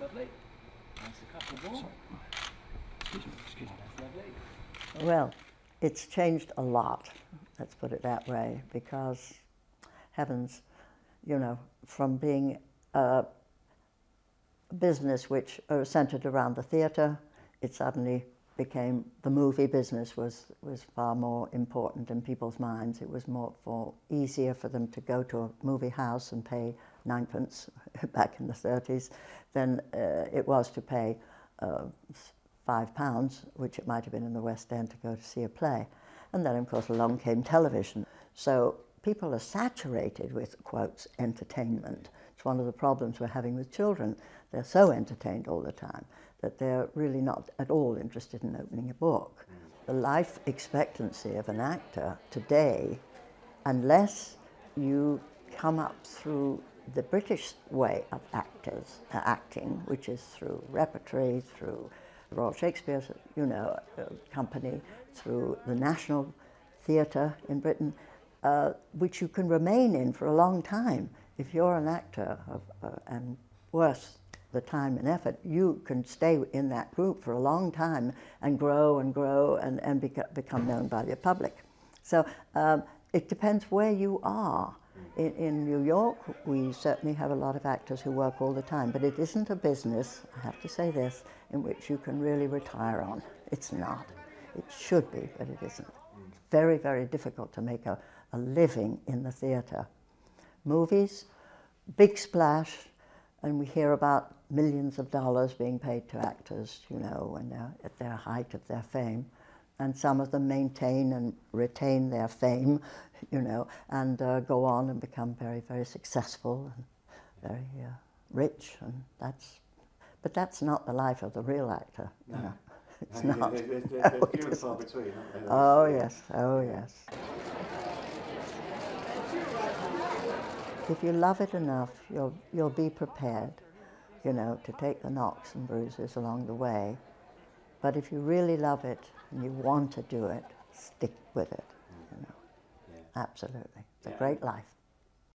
lovely. That's a couple more. Excuse me. That's lovely. Well, it's changed a lot, let's put it that way, because, heavens, you know, from being a business which centered around the theatre, it suddenly became the movie business was far more important in people's minds. It was easier for them to go to a movie house and pay 9p back in the 30s than it was to pay £5, which it might have been in the West End, to go to see a play. And then, of course, along came television. So people are saturated with, quotes, entertainment. It's one of the problems we're having with children. They're so entertained all the time that they're really not at all interested in opening a book. The life expectancy of an actor today, unless you come up through the British way of acting, which is through repertory, through the Royal Shakespeare, Company, through the National Theatre in Britain, which you can remain in for a long time. If you're an actor and worth the time and effort, you can stay in that group for a long time and grow and become known by the public. So it depends where you are. In New York, we certainly have a lot of actors who work all the time, but it isn't a business, I have to say this, in which you can really retire on. It's not. It should be, but it isn't. It's very, very difficult to make a living in the theatre. Movies, big splash, and we hear about millions of dollars being paid to actors, you know, when they're at their height of their fame. And some of them maintain and retain their fame, you know, and go on and become very, very successful and very rich. And but that's not the life of the real actor. No. You know. It's not. There's few and far between, aren't there? Oh yes, oh yes. If you love it enough, you'll be prepared, you know, to take the knocks and bruises along the way. But if you really love it and you want to do it, stick with it, you know. Yeah. Absolutely. It's a great life.